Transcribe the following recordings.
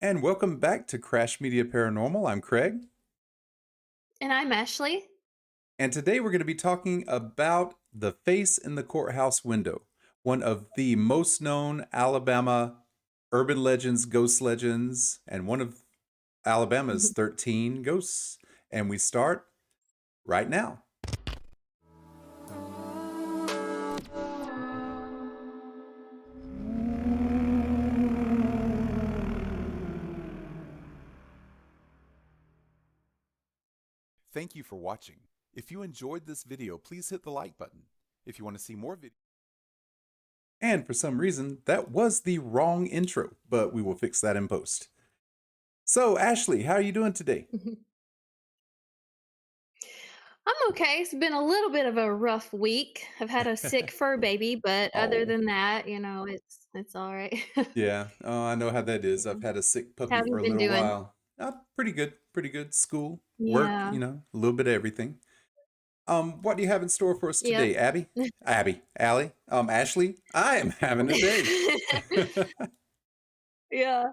And welcome back to Crash Media Paranormal. I'm Craig. And I'm Ashley. And today we're going to be talking about the face in the courthouse window, one of the most known Alabama urban legends, ghost legends, and one of Alabama's 13 ghosts. And we start right now. Thank you for watching. If you enjoyed this video, please hit the like button. If you want to see more videos. And for some reason, that was the wrong intro, but we will fix that in post. So, Ashley, how are you doing today? I'm okay. It's been a little bit of a rough week. I've had a sick fur baby, but other Oh, than that, it's all right. yeah. Oh, I know how that is. I've Yeah. had a sick How puppy have for you a been little doing? while. Pretty good, pretty good. School, work, Yeah. a little bit of everything. What do you have in store for us Yep. today, Abby? Allie, Ashley? I am having a day. Yeah.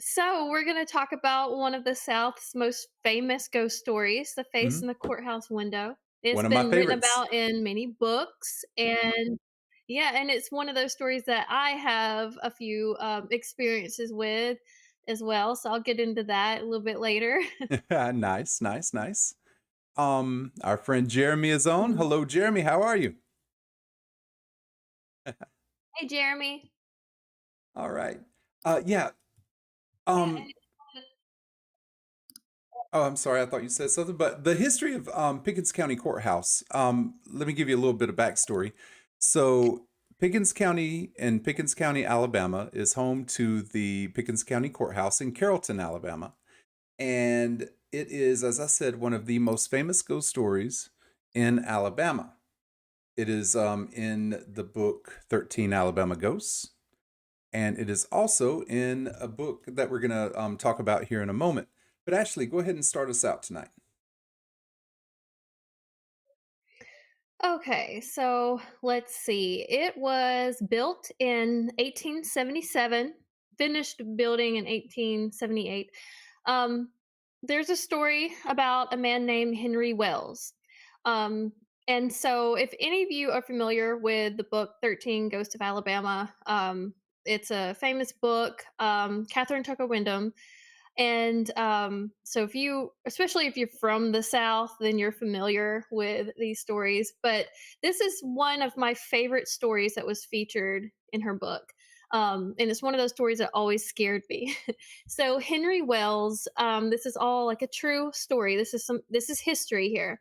So we're gonna talk about one of the South's most famous ghost stories, The Face Mhm. in the Courthouse Window. It's One of my been written favorites. about in many books, and yeah, and it's one of those stories that I have a few experiences with as well. So I'll get into that a little bit later. Nice, nice, nice. Our friend Jeremy is on. Mhm. Hello, Jeremy. How are you? Hey, Jeremy. All right. Yeah. Yeah, Um, and Oh, I'm sorry. I thought you said something. But the history of Pickens County Courthouse. Let me give you a little bit of backstory. So, Pickens County, Alabama, is home to the Pickens County Courthouse in Carrollton, Alabama, and it is, as I said, one of the most famous ghost stories in Alabama. It is in the book 13 Alabama Ghosts, and it is also in a book that we're going to talk about here in a moment. But Ashley, go ahead and start us out tonight. Okay, so let's see. It was built in 1877, finished building in 1878. Um, there's a story about a man named Henry Wells. Um, and so, if any of you are familiar with the book 13 Ghosts of Alabama, it's a famous book. Catherine Tucker Wyndham and so, if you, especially if you're from the South, then you're familiar with these stories. But this is one of my favorite stories that was featured in her book. And it's one of those stories that always scared me. So Henry Wells, this is all like a true story. This is history here.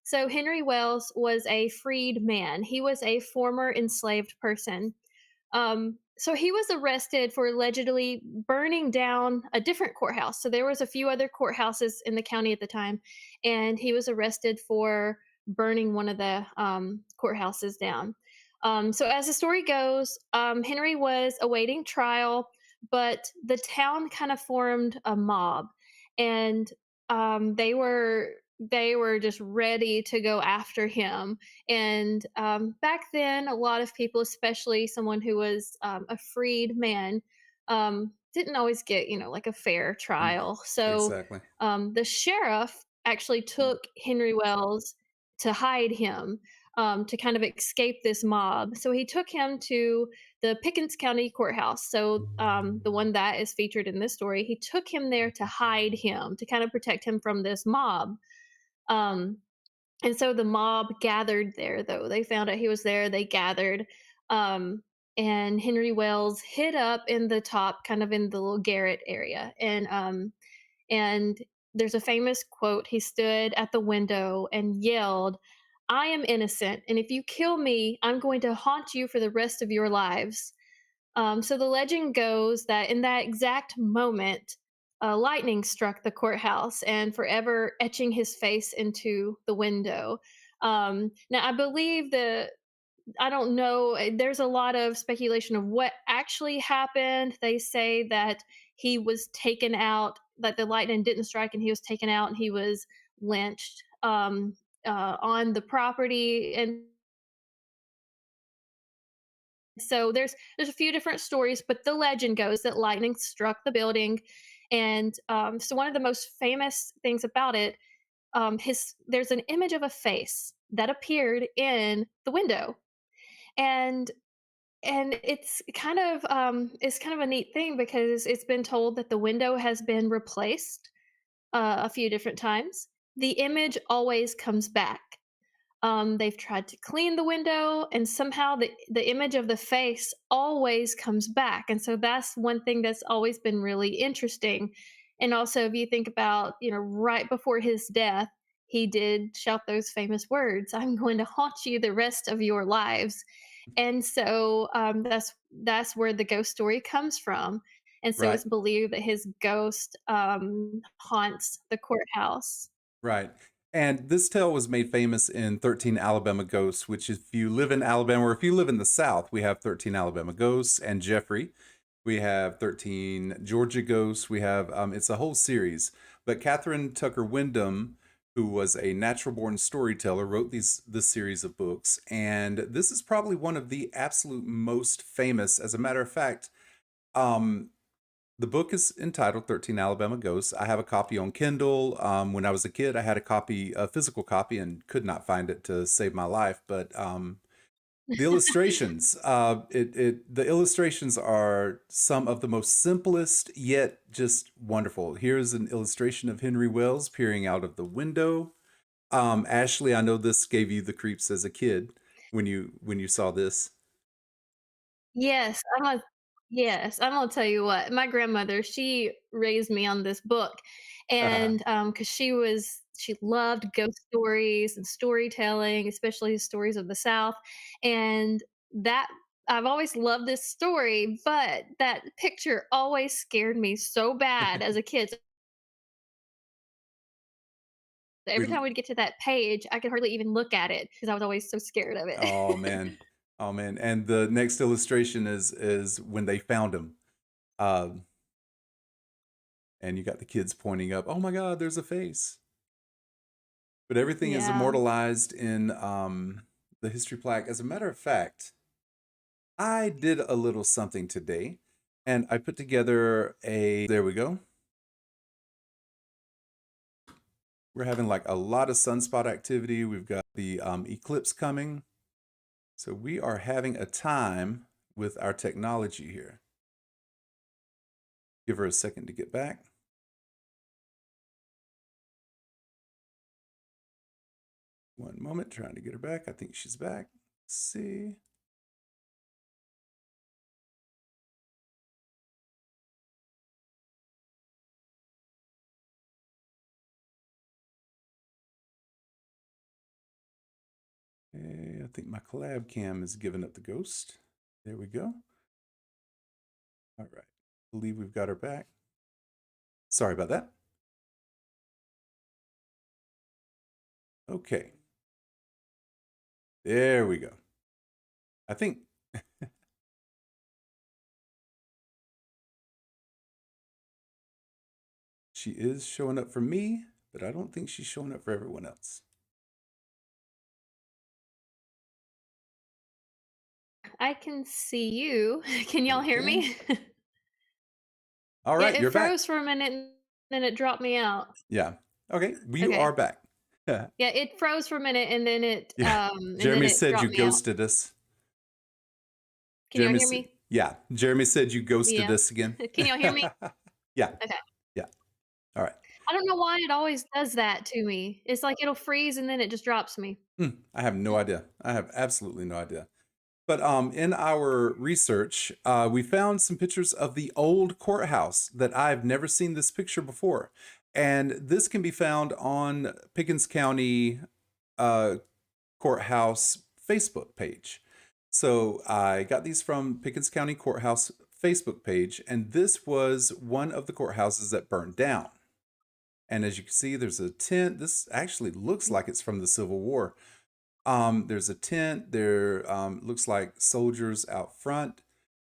So Henry Wells was a freed man. He was a former enslaved person, so he was arrested for allegedly burning down a different courthouse. So there was a few other courthouses in the county at the time, and he was arrested for burning one of the courthouses down. So as the story goes, Henry was awaiting trial, but the town kind of formed a mob, and they were just ready to go after him. And back then, a lot of people, especially someone who was a freed man, didn't always get, like a fair Mm, trial. So exactly. the sheriff actually Mm. took Henry Wells to hide him, to kind of escape this mob. So he took him to the Pickens County Courthouse. So the one that is featured in this story, he took him there to hide him, to kind of protect him from this mob. Um, and so the mob gathered there, though. They found out he was there, they gathered. Um, and Henry Wells hid up in the top, kind of in the little garret area. And there's a famous quote. He stood at the window and yelled, "I am innocent, and if you kill me, I'm going to haunt you for the rest of your lives." So the legend goes that in that exact moment, lightning struck the courthouse and forever etching his face into the window. Now, I don't know, there's a lot of speculation of what actually happened. They say that he was taken out, that the lightning didn't strike and he was taken out and he was lynched on the property. And So there's a few different stories, but the legend goes that lightning struck the building, and so one of the most famous things about it, his there's an image of a face that appeared in the window, and it's kind of a neat thing because it's been told that the window has been replaced a few different times. The image always comes back. They've tried to clean the window, and somehow the image of the face always comes back. And so that's one thing that's always been really interesting. And also, if you think about, right before his death, he did shout those famous words, "I'm going to haunt you the rest of your lives." And so that's where the ghost story comes from. And so Right. it's believed that his ghost haunts the courthouse. Right. And this tale was made famous in 13 Alabama Ghosts, which if you live in Alabama or if you live in the South, we have 13 Alabama Ghosts and Jeffrey. We have 13 Georgia Ghosts. We have, it's a whole series. But Catherine Tucker Wyndham, who was a natural born storyteller, wrote this series of books. And this is probably one of the absolute most famous. As a matter of fact, um, the book is entitled 13 Alabama Ghosts. I have a copy on Kindle. When I was a kid, I had a physical copy, and could not find it to save my life. But the illustrations, the illustrations are some of the most simplest yet just wonderful. Here's an illustration of Henry Wells peering out of the window. Ashley, I know this gave you the creeps as a kid when you saw this. Yes, I'm gonna tell you what, my grandmother, she raised me on this book, and, because she loved ghost stories and storytelling, especially stories of the South, and that I've always loved this story, but that picture always scared me so bad as a kid. So every we time we'd get to that page, I could hardly even look at it because I was always so scared of it. Oh man. Oh man. And the next illustration is when they found him. Um, and you got the kids pointing up, "Oh my god, there's a face." But everything is Yeah. immortalized in the history plaque. As a matter of fact, I did a little something today, and I put together a there we go. We're having like a lot of sunspot activity. We've got the eclipse coming. So we are having a time with our technology here. Give her a second to get back. One moment, trying to get her back. I think she's back. Let's see. Okay, I think my collab cam is giving up the ghost. There we go. All right. I believe we've got her back. Sorry about that. Okay. There we go. I think she is showing up for me, but I don't think she's showing up for everyone else. I can see you. Can y'all hear Okay. me? All Yeah, right, it you're back. froze for a minute and then it dropped me out. Yeah. Okay, you are Okay. back. Yeah, it froze for a minute Yeah. and then Jeremy it said you dropped me out. ghosted us. Can y'all hear me? Yeah, Jeremy said you ghosted Yeah. us again. Can y'all hear me? Yeah, Okay. yeah. All right. I don't know why it always does that to me. It's like it'll freeze and then it just drops me. I have no idea. I have absolutely no idea. But in our research, we found some pictures of the old courthouse that I've never seen this picture before. And this can be found on Pickens County uh, Courthouse Facebook page. So I got these from Pickens County Courthouse Facebook page, and this was one of the courthouses that burned down. And as you can see, there's a tent. This actually looks like it's from the Civil War. There's a tent. There looks like soldiers out front.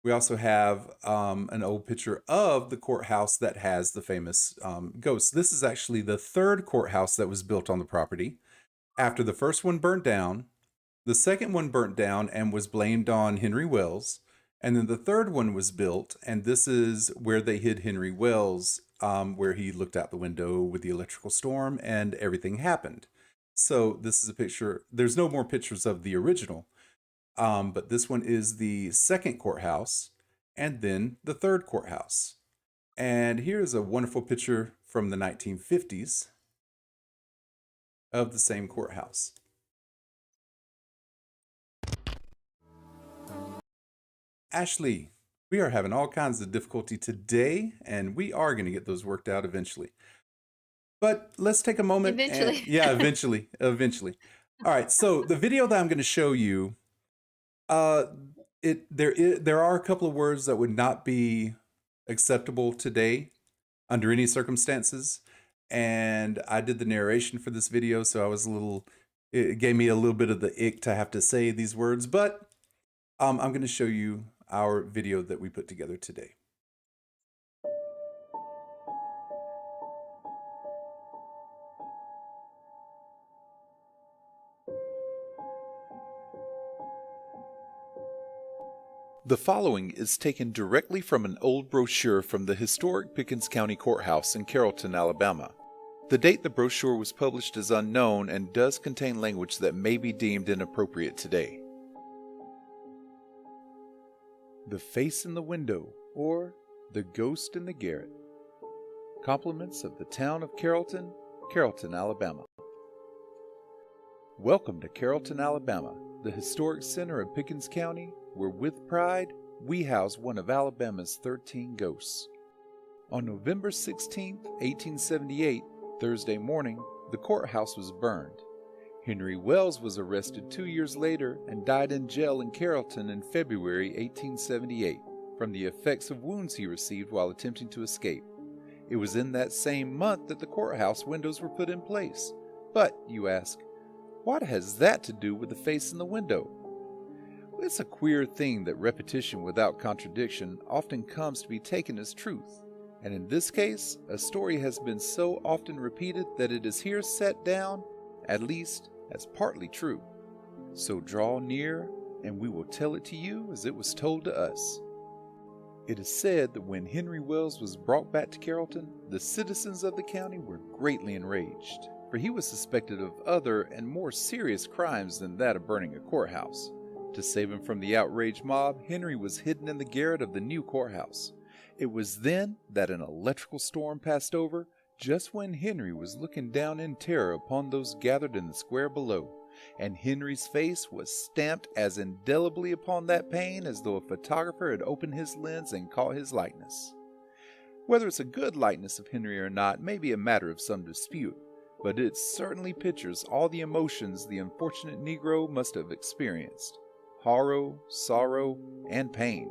We also have an old picture of the courthouse that has the famous ghost. This is actually the third courthouse that was built on the property. After the first one burned down, The second one burnt down and was blamed on Henry Wells. And then the third one was built, and this is where they hid Henry Wells, where he looked out the window with the electrical storm and everything happened. So this is a picture. There's no more pictures of the original, but this one is the second courthouse and then the third courthouse. And here's a wonderful picture from the 1950s of the same courthouse. Ashley, we are having all kinds of difficulty today, and we are going to get those worked out eventually. But let's take a moment and Eventually. yeah, eventually. All right, so the video that I'm going to show you, uh, there are a couple of words that would not be acceptable today under any circumstances, and I did the narration for this video, so I was a little. It gave me a little bit of the ick to have to say these words, but I'm going to show you our video that we put together today. The following is taken directly from an old brochure from the historic Pickens County Courthouse in Carrollton, Alabama. The date the brochure was published is unknown and does contain language that may be deemed inappropriate today. The Face in the Window, or The Ghost in the Garret. Compliments of the town of Carrollton, Carrollton, Alabama. Welcome to Carrollton, Alabama, the historic center of Pickens County, where with pride we house one of Alabama's 13 ghosts. On November 16, 1878, Thursday morning, the courthouse was burned. Henry Wells was arrested 2 years later and died in jail in Carrollton in February 1878 from the effects of wounds he received while attempting to escape. It was in that same month that the courthouse windows were put in place. But, you ask, what has that to do with the face in the window? Well, it's a queer thing that repetition without contradiction often comes to be taken as truth. And in this case, a story has been so often repeated that it is here set down, at least, as partly true. So draw near, and we will tell it to you as it was told to us. It is said that when Henry Wells was brought back to Carrollton, the citizens of the county were greatly enraged, for he was suspected of other and more serious crimes than that of burning a courthouse. To save him from the outraged mob, Henry was hidden in the garret of the new courthouse. It was then that an electrical storm passed over, just when Henry was looking down in terror upon those gathered in the square below, and Henry's face was stamped as indelibly upon that pane as though a photographer had opened his lens and caught his likeness. Whether it's a good likeness of Henry or not may be a matter of some dispute, but it certainly pictures all the emotions the unfortunate Negro must have experienced: horror, sorrow, and pain.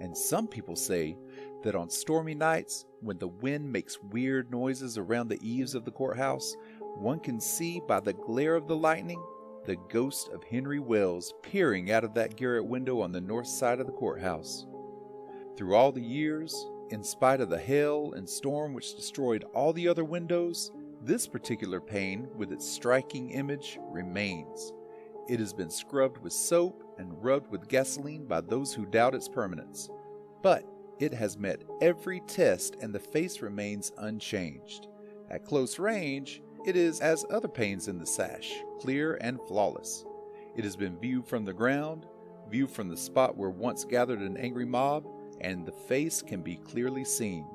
And some people say that on stormy nights, when the wind makes weird noises around the eaves of the courthouse, one can see by the glare of the lightning the ghost of Henry Wells peering out of that garret window on the north side of the courthouse. Through all the years, in spite of the hail and storm which destroyed all the other windows, this particular pane with its striking image remains. It has been scrubbed with soap and rubbed with gasoline by those who doubt its permanence. But it has met every test and the face remains unchanged. At close range, it is as other panes in the sash, clear and flawless. It has been viewed from the ground, viewed from the spot where once gathered an angry mob, and the face can be clearly seen.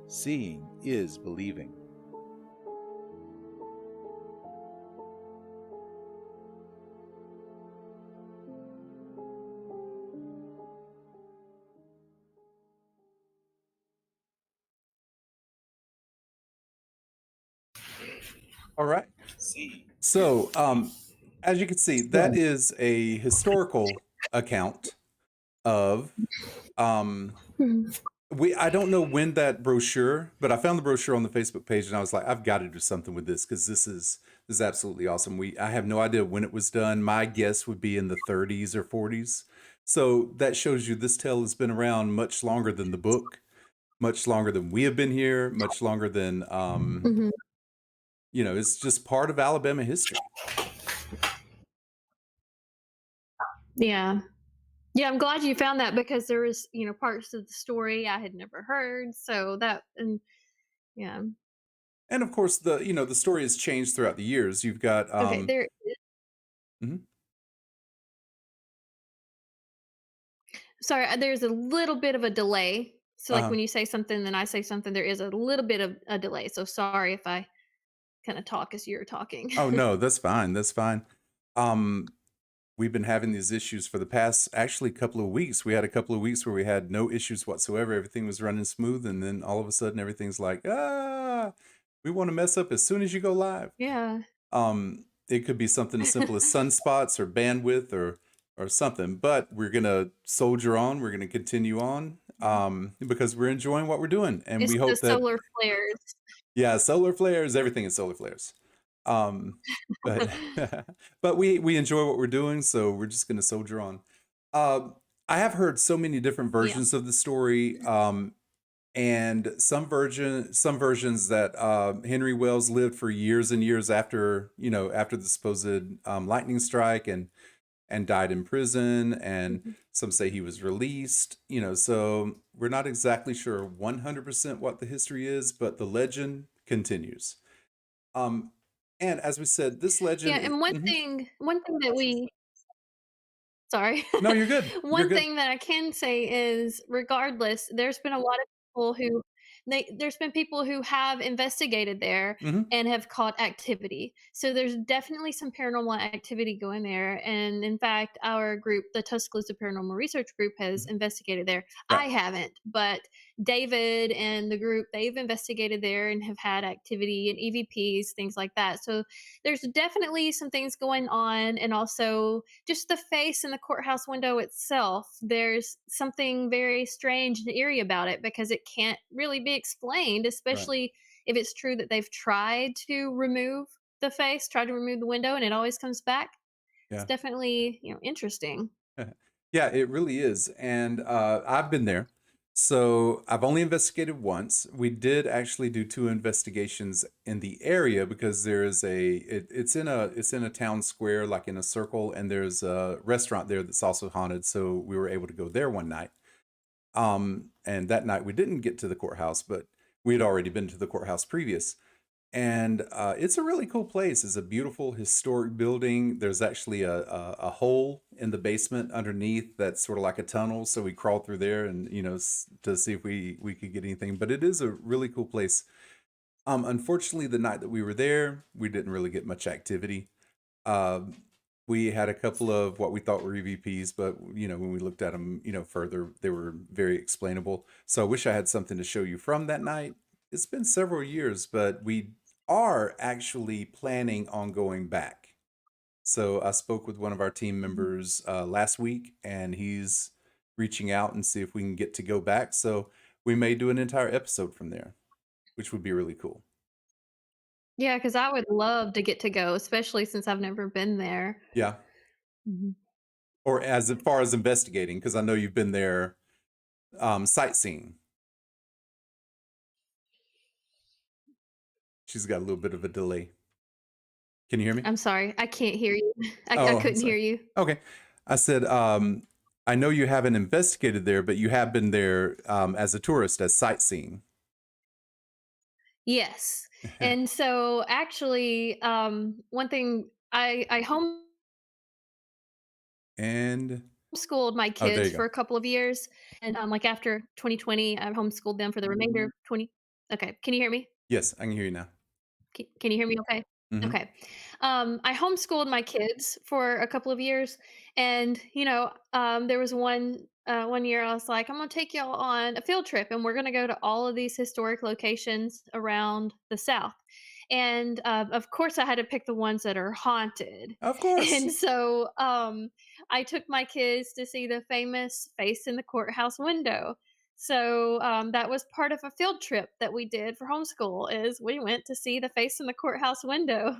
Seeing is believing. All right. So, as you can see, that is a historical account of I don't know when that brochure, but I found the brochure on the Facebook page and I was like, I've got to do something with this because this is absolutely awesome. I have no idea when it was done. My guess would be in the 30s or 40s. So that shows you this tale has been around much longer than the book, much longer than we have been here, much longer than Mhm. it's just part of Alabama history. Yeah. Yeah, I'm glad you found that because there was, parts of the story I had never heard. So that and yeah. And of course, the story has changed throughout the years. You've got Okay, mhm, sorry, there's a little bit of a delay. So like uh-huh. when you say something then I say something, there is a little bit of a delay. So sorry if I kind of talk as you're talking. Oh no, that's fine. That's fine. Um, we've been having these issues for the past actually couple of weeks. We had a couple of weeks where we had no issues whatsoever. Everything was running smooth, and then all of a sudden everything's like, we want to mess up as soon as you go live. Yeah. It could be something as simple as sunspots or bandwidth or something, but we're gonna soldier on. We're gonna continue on because we're enjoying what we're doing, and It's we the hope that solar flares. yeah, solar flares, everything is solar flares. Um, but but we enjoy what we're doing, so we're just gonna soldier on. I have heard so many different Yeah. versions of the story, and some versions that Henry Wells lived for years and years after after the supposed lightning strike and died in prison, and Mhm. some say he was released. So we're not exactly sure 100% what the history is, but the legend continues. Um, and as we said, this Yeah, legend is. and one thing that we sorry. No, you're good. You're One good. thing that I can say is regardless, there's been people who have investigated there Hmm. and have caught activity. So there's definitely some paranormal activity going there. And in fact, our group, the Tuscaloosa Paranormal Research Group, has investigated there. Right. I haven't, but David and the group, they've investigated there and have had activity and EVPs, things like that. So there's definitely some things going on, and also just the face in the courthouse window itself. There's something very strange and eerie about it because it can't really be explained, Right. especially if it's true that they've tried to remove the face, tried to remove the window, and it always comes back. It's Yeah. definitely, interesting. Yeah, it really is. And I've been there. So I've only investigated once. We did actually do two investigations in the area because it's in a town square, like in a circle, and there's a restaurant there that's also haunted. So we were able to go there one night. And that night we didn't get to the courthouse, but we had already been to the courthouse previous. And it's a really cool place. It's a beautiful historic building. There's actually a hole in the basement underneath that's sort of like a tunnel. So we crawled through there and to see if we could get anything. But it is a really cool place. Unfortunately, the night that we were there, we didn't really get much activity. Um, we had a couple of what we thought were EVPs, but when we looked at them, further, they were very explainable. So I wish I had something to show you from that night. It's been several years, but we are actually planning on going back. So I spoke with one of our team Mhm. members last week, and he's reaching out and see if we can get to go back. So we may do an entire episode from there, which would be really cool. Yeah, because I would love to get to go, especially since I've never been there. Yeah. Mhm. Or as far as investigating, because I know you've been there sightseeing. She's got a little bit of a delay. Can you hear me? I'm sorry, I can't hear you. I Oh, I'm couldn't sorry. hear you. Okay. I said, I know you haven't investigated there, but you have been there as a tourist, as sightseeing. Yes. And so actually, one thing I And homeschooled my oh, there kids you go. for a couple of years, and, like, after 2020, I homeschooled them for the remainder of 20 Okay, can you hear me? Yes, I can hear you now. Can you hear me okay? Hmm. Okay. I homeschooled my kids for a couple of years, and there was one year I was like, I'm gonna take y'all on a field trip, and we're gonna go to all of these historic locations around the South. And of course, I had to pick the ones that are haunted. Of course. And so I took my kids to see the famous face in the courthouse window. So that was part of a field trip that we did for homeschool. Is we went to see the face in the courthouse window,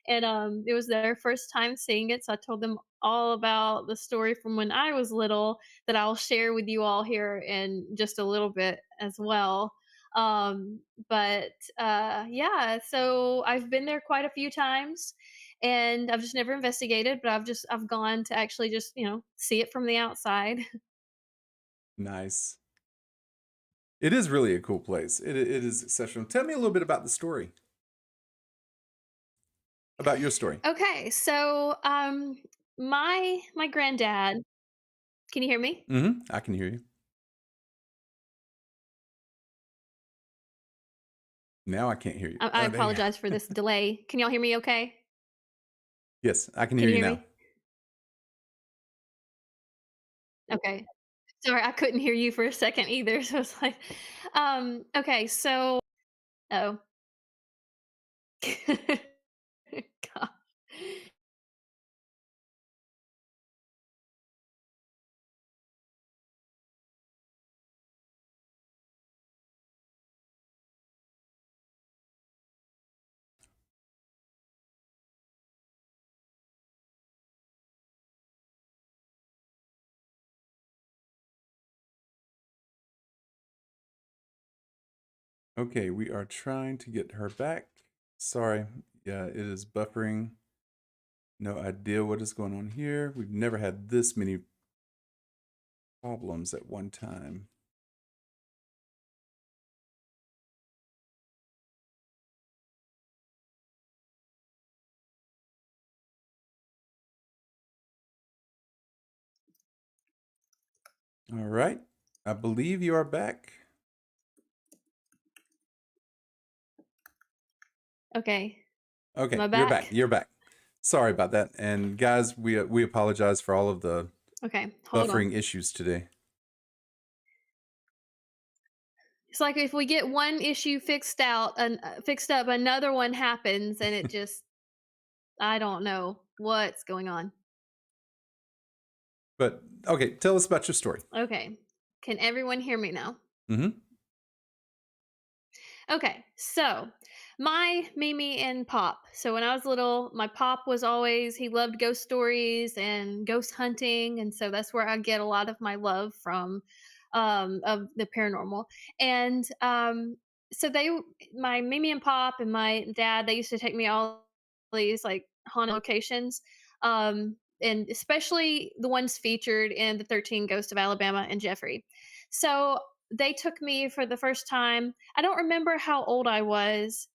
and it was their first time seeing it. So I told them all about the story from when I was little that I'll share with you all here in just a little bit as well. But yeah, so I've been there quite a few times, and I've just never investigated, but I've gone to actually just, see it from the outside. Nice. It is really a cool place. It is exceptional. Tell me a little bit about the story, about your story. Okay, so my granddad, can you hear me? I can hear you. Now I can't hear you. I Oh, there you go. apologize for this delay. Can y'all hear me okay? Yes, I can Can hear you you hear now. me? Okay. Sorry, I couldn't hear you for a second either. So it's like, okay, so oh. God. Okay, we are trying to get her back. Sorry. Yeah, it is buffering. No idea what is going on here. We've never had this many problems at one time. All right. I believe you are back. Okay. Am Okay, I you're back. back? You're back. Sorry about that. And guys, we apologize for all of the Okay, hold on. buffering issues today. It's like if we get one issue fixed out and fixed up, another one happens, and it just I don't know what's going on. But okay, tell us about your story. Okay. Can everyone hear me now? Mm-hmm. Okay, so my Mimi and Pop. So when I was little, my Pop was always he loved ghost stories and ghost hunting, and so that's where I get a lot of my love from, of the paranormal. And so my Mimi and Pop and my dad, they used to take me all these like haunted locations, and especially the ones featured in the 13 Ghosts of Alabama and Jeffrey. So they took me for the first time. I don't remember how old I was,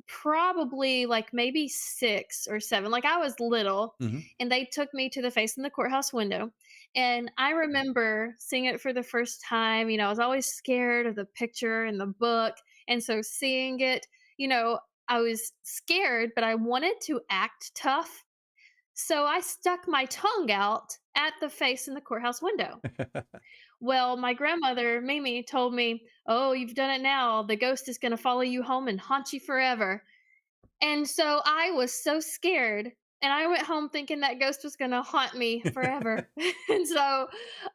probably like maybe 6 or 7. Like I was little, Mm-hmm. and they took me to the face in the courthouse window. And I remember seeing it for the first time. I was always scared of the picture and the book. And so seeing it, I was scared, but I wanted to act tough. So I stuck my tongue out at the face in the courthouse window. Well, my grandmother, Mimi, told me, "Oh, you've done it now. The ghost is going to follow you home and haunt you forever." And so I was so scared. And I went home thinking that ghost was going to haunt me forever. And so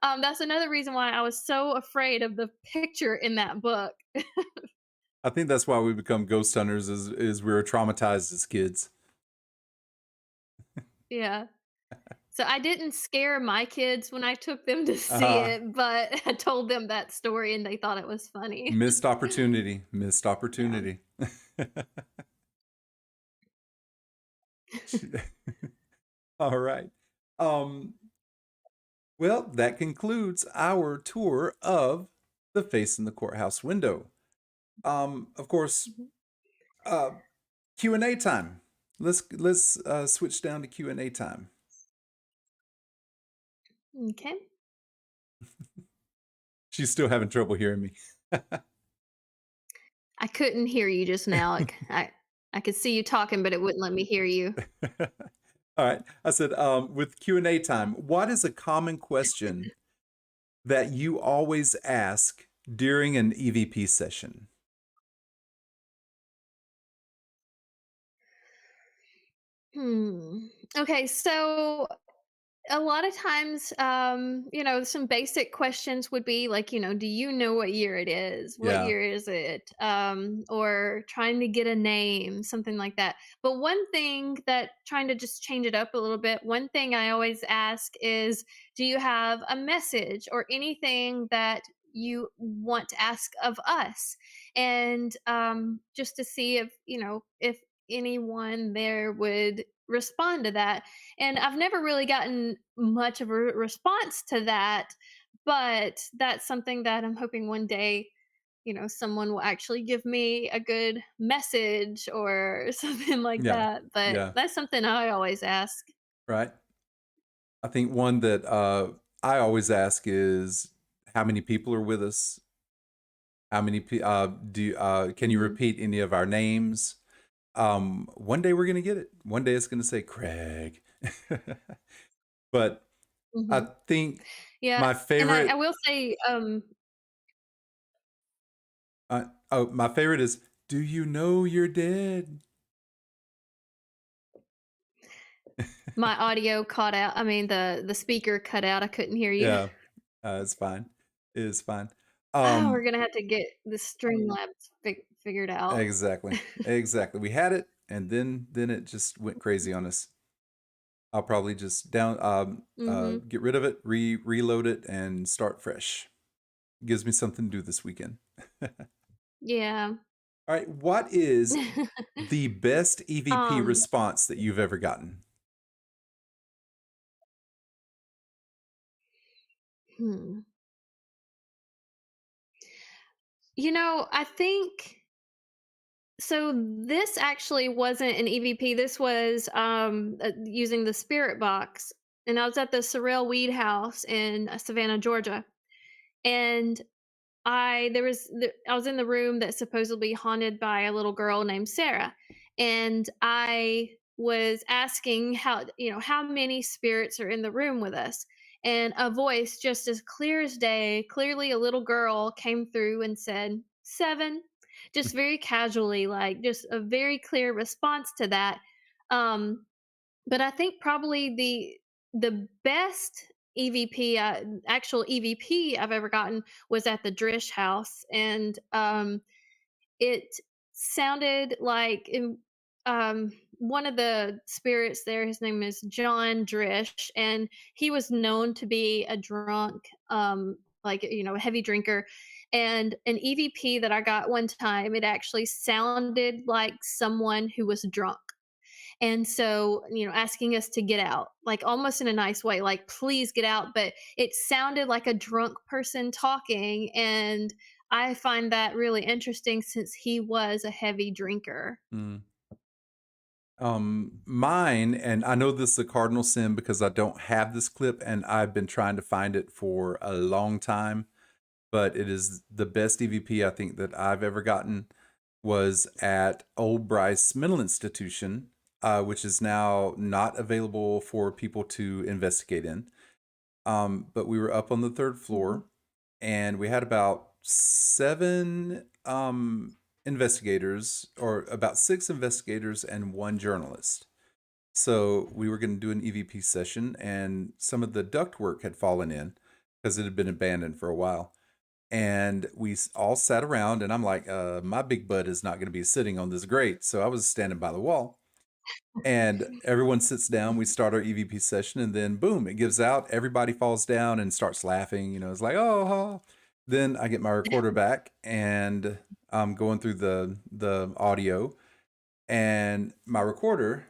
that's another reason why I was so afraid of the picture in that book. I think that's why we become ghost hunters is we were traumatized as kids. Yeah. So I didn't scare my kids when I took them to see Uh, it, but I told them that story and they thought it was funny. Missed opportunity. Missed Yeah. opportunity. All right. Um, well, that concludes our tour of the face in the courthouse window. Of course, Mhm. uh, Q&A time. Let's switch down to Q&A time. Okay. She's still having trouble hearing me. I couldn't hear you just now. Like I could see you talking, but it wouldn't let me hear you. All right. I said, with Q&A time, what is a common question that you always ask during an EVP session? Hmm. Okay, so a lot of times, some basic questions would be like, do you know what year it is? What Yeah. year is it? Or trying to get a name, something like that. But one thing that trying to just change it up a little bit, one thing I always ask is, do you have a message or anything that you want to ask of us? And just to see if anyone there would respond to that. And I've never really gotten much of a response to that, but that's something that I'm hoping one day, someone will actually give me a good message or something like Yeah. that. But Yeah. that's something I always ask. Right. I think one that I always ask is how many people are with us? How many can you Hmm. repeat any of our names? One day we're gonna get it. One day it's gonna say Craig. But I Hmm. think Yeah. my And I favorite will say, my favorite is, "Do you know you're dead?" my audio caught out. I mean, the speaker cut out. I couldn't hear you. Yeah, it's fine. It is fine. Oh, we're Um, gonna have to get the Streamlabs figured out. exactly, exactly. We had it, and then it just went crazy on us. I'll probably just Hmm. get rid of it, reload it, and start fresh. Gives me something to do this weekend. All Yeah. right, what is the best EVP um, response that you've ever gotten? hmm. I think so. This actually wasn't an EVP. This was using the Spirit Box, and I was at the Sorrel Weed House in Savannah, Georgia, and I was in the room that's supposedly haunted by a little girl named Sarah, and I was asking how many spirits are in the room with us, and a voice just as clear as day, clearly a little girl, came through and said 7, just very casually, like just a very clear response to that. Um, but I think probably the best actual EVP I've ever gotten was at the Drish House, and it sounded like one of the spirits there. His name is John Drish, and he was known to be a drunk, like a heavy drinker. And an EVP that I got one time, it actually sounded like someone who was drunk, and so, asking us to get out, like almost in a nice way, like, please get out. But it sounded like a drunk person talking. And I find that really interesting since he was a heavy drinker. Mm. Mine, and I know this is a cardinal sin because I don't have this clip and I've been trying to find it for a long time, but it is the best EVP I think that I've ever gotten was at Old Bryce Mental Institution, which is now not available for people to investigate in. But we were up on the third Mhm. floor and we had about seven investigators, or about six investigators and one journalist. So we were going to do an EVP session, and some of the ductwork had fallen in because it had been abandoned for a while. And we all sat around, and I'm like, my big butt is not going to be sitting on this grate. So I was standing by the wall, and everyone sits down. We start our EVP session, and then boom, it gives out. Everybody falls down and starts laughing. It's like, oh, ha. Then I get my recorder back, and I'm going through the audio, and my recorder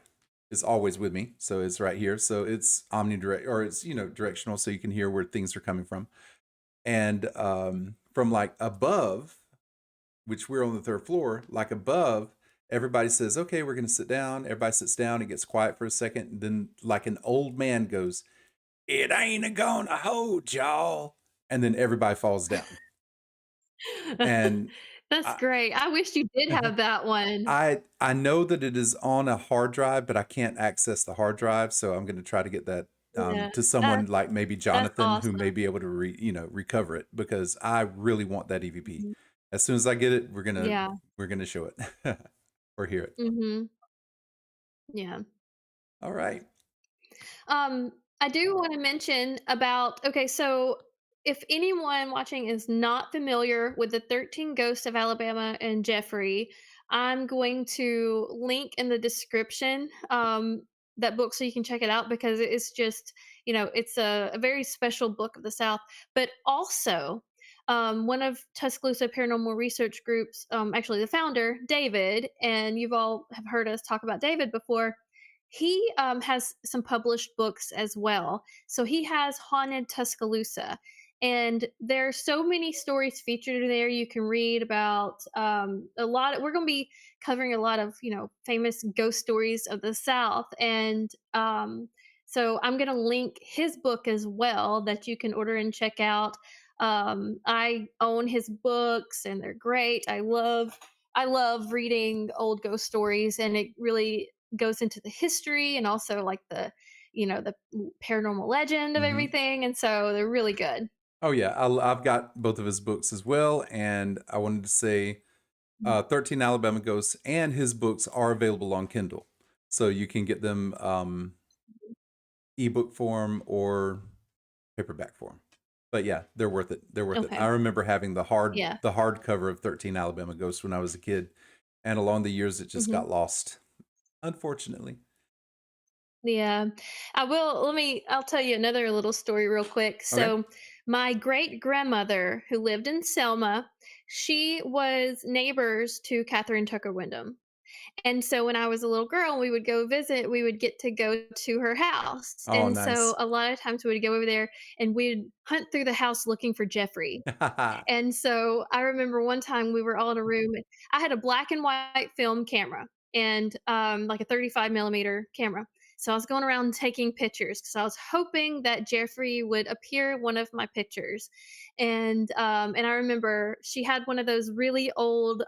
is always with me, so it's right here. So it's omnidirect, or it's directional, so you can hear where things are coming from. And from like above, which we're on the third floor, like above, everybody says, "Okay, we're going to sit down." Everybody sits down. It gets quiet for a second, and then like an old man goes, "It ain't a gonna hold y'all," and then everybody falls down. And That's I, great. I wish you did have that one. I know that it is on a hard drive, but I can't access the hard drive, so I'm gonna try to get that, Yeah, to someone that like maybe that's Jonathan, who may awesome. be able to recover it, because I really want that EVP. Mhm. As soon as I get it, Yeah. we're gonna show it or hear it. Mhm. Yeah. All right. I do want to mention about, okay, so if anyone watching is not familiar with the 13 Ghosts of Alabama and Jeffrey, I'm going to link in the description that book so you can check it out, because it's just, it's a very special book of the South. But also, one of Tuscaloosa Paranormal Research Group's, actually the founder, David, and you've all have heard us talk about David before. he has some published books as well. So he has Haunted Tuscaloosa. And there are so many stories featured in there. You can read about a lot. We're going to be covering a lot of famous ghost stories of the South, and so I'm going to link his book as well that you can order and check out. I own his books, and they're great. I love reading old ghost stories, and it really goes into the history and also like the paranormal legend of Hmm. everything, and so they're really good. Oh yeah, I've got both of his books as well, and I wanted to say, Mhm. 13 Alabama Ghosts and his books are available on Kindle, so you can get them ebook form or paperback form. But yeah, they're worth it. They're worth it. I Okay. remember having Yeah. the hardcover of 13 Alabama Ghosts when I was a kid, and along the years it just Mhm. got lost, unfortunately. Yeah. I'll tell you another little story real quick. Okay. So, my great grandmother who lived in Selma, she was neighbors to Catherine Tucker Wyndham. And so when I was a little girl, we would go visit, we would get to go to her house. Oh, And so nice. a lot of times we would go over there and we'd hunt through the house looking for Jeffrey. And so I remember one time we were all in a room. And I had a black and white film camera and like a 35 millimeter camera. So I was going around taking pictures because I was hoping that Jeffrey would appear in one of my pictures. And I remember she had one of those really old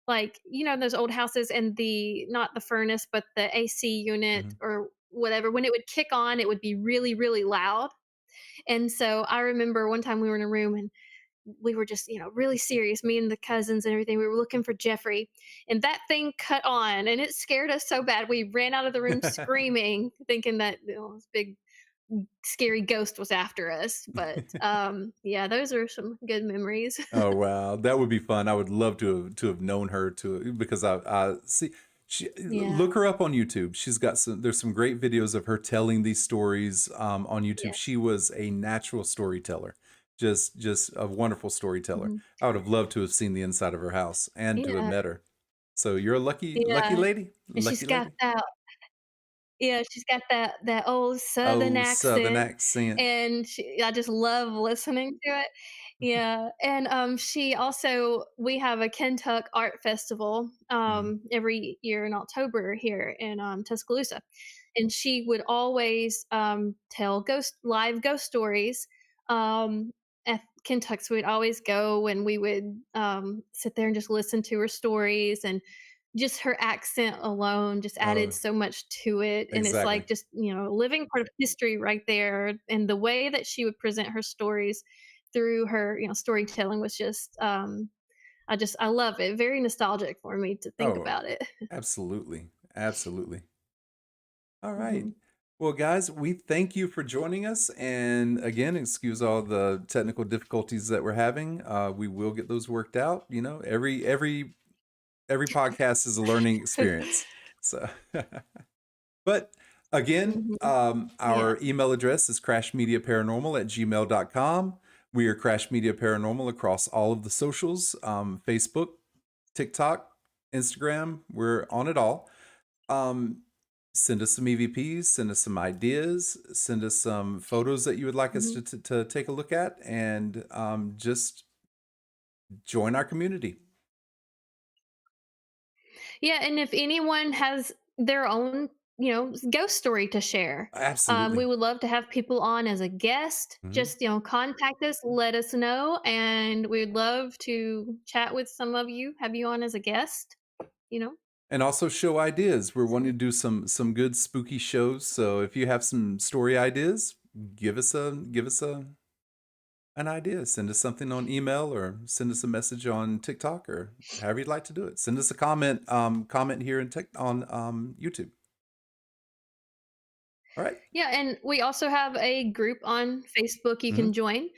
like those old houses, and the not the furnace but the AC unit Mhm. or whatever, when it would kick on it would be really really loud. And so I remember one time we were in a room and we were just, really serious, me and the cousins and everything. We were looking for Jeffrey, and that thing cut on, and it scared us so bad. We ran out of the room screaming, thinking that this big, scary ghost was after us. But yeah, those are some good memories. Oh wow, that would be fun. I would love to have known her to because I see she Yeah, look her up on YouTube. She's got some there's some great videos of her telling these stories on YouTube. yeah, She was a natural storyteller. Just a wonderful storyteller. mhm. I would have loved to have seen the inside of her house and to have Yeah, met her. So you're a lucky yeah. lady. And she's Lucky got lady. that. Yeah, she's got that old Southern Oh, southern accent, accent. and I just love listening to it. Yeah, and, she also we have a Kentuck Art Festival, Mhm. every year in October here in, Tuscaloosa, and she would always, tell ghost stories, um, at Kentuck, so we'd always go and we would, sit there and just listen to her stories, and just her accent alone just added Oh, so much to it, and it's exactly. like just, a living part of history right there, and the way that she would present her stories through her, storytelling was just, I love it, very nostalgic for me to think Oh, about it. absolutely. Absolutely. All right. Mhm. Well, guys, we thank you for joining us. And again, excuse all the technical difficulties that we're having. We will get those worked out. You know, every podcast is a learning experience. So, but again, Mhm. Yeah. our email address is crashmediaparanormal@gmail.com. We are Crash Media Paranormal across all of the socials, Facebook, TikTok, Instagram. We're on it all. Um, Send us some EVPs, send us some ideas, send us some photos that you would like us Mhm. to take a look at, and just join our community. Yeah, and if anyone has their own, ghost story to share, we Absolutely. would love to have people on as a guest. Mhm. Just, contact us, let us know, and we'd love to chat with some of you, have you on as a guest, you know? And also show ideas. We're So, wanting to do some good spooky shows. So if you have some story ideas, give us an idea. Send us something on email or send us a message on TikTok or however you'd like to do it. Send us a comment here in on YouTube. All right. yeah, and we also have a group on Facebook you can Mm-hmm. join.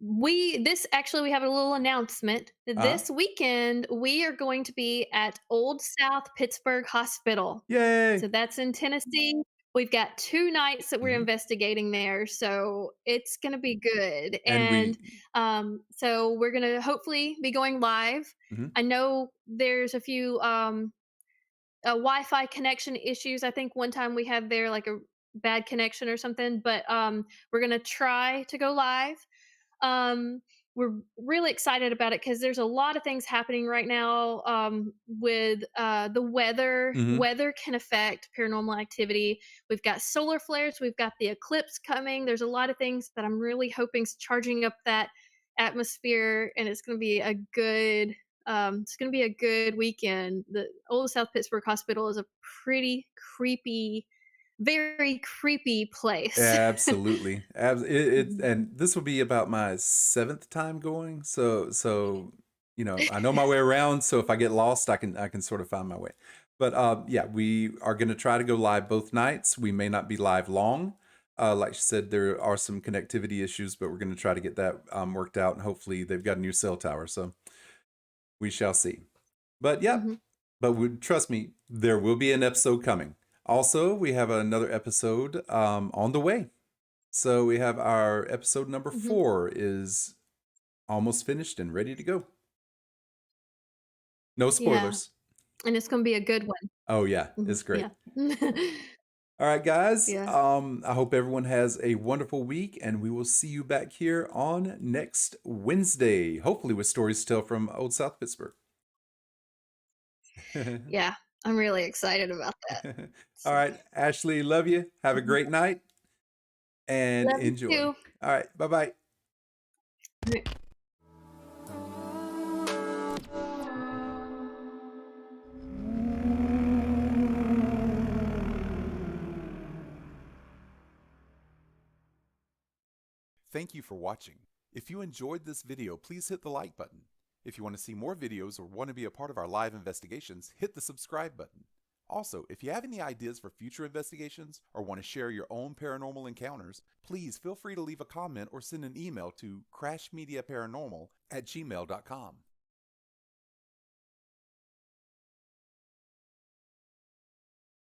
We have a little announcement. Uh-huh. This weekend we are going to be at Old South Pittsburgh Hospital. So Yay. that's in Tennessee. We've got 2 nights that we're Mhm. investigating there, so it's gonna be good, And and, so we're gonna hopefully be going live. mhm. I know there's a few, Wi-Fi connection issues. I think one time we had there like a bad connection or something, but we're gonna try to go live. Um, we're really excited about it because there's a lot of things happening right now with the weather. Hmm. Weather can affect paranormal activity. We've got solar flares, we've got the eclipse coming. There's a lot of things that I'm really hoping is charging up that atmosphere, and it's going to be a good. It's going to be a good weekend. The Old South Pittsburgh Hospital is a pretty creepy, very creepy place. Absolutely. And this will be about my seventh time going. So, I know my way around. So if I get lost, I can sort of find my way. But yeah, we are going to try to go live both nights. We may not be live long. Like she said, there are some connectivity issues, but we're going to try to get that worked out. And hopefully they've got a new cell tower. So we shall see. But yeah, Hmm. but trust me, there will be an episode coming. Also, we have another episode on the way. So we have our episode number Hmm. 4 is almost finished and ready to go. No Yeah, spoilers. and it's gonna be a good one. Oh yeah, Mhm, it's great. yeah. All right, guys. Yeah. I hope everyone has a wonderful week, and we will see you back here on next Wednesday, hopefully with stories to tell from Old South Pittsburgh. Yeah, I'm really excited about that, All so right, Ashley, love you. Have a mhm. great night and Love you enjoy. too. All right, bye bye. Right. Thank you for watching. If you enjoyed this video, please hit the like button. If you want to see more videos or want to be a part of our live investigations, hit the subscribe button. Also, if you have any ideas for future investigations or want to share your own paranormal encounters, please feel free to leave a comment or send an email to crashmediaparanormal@gmail.com.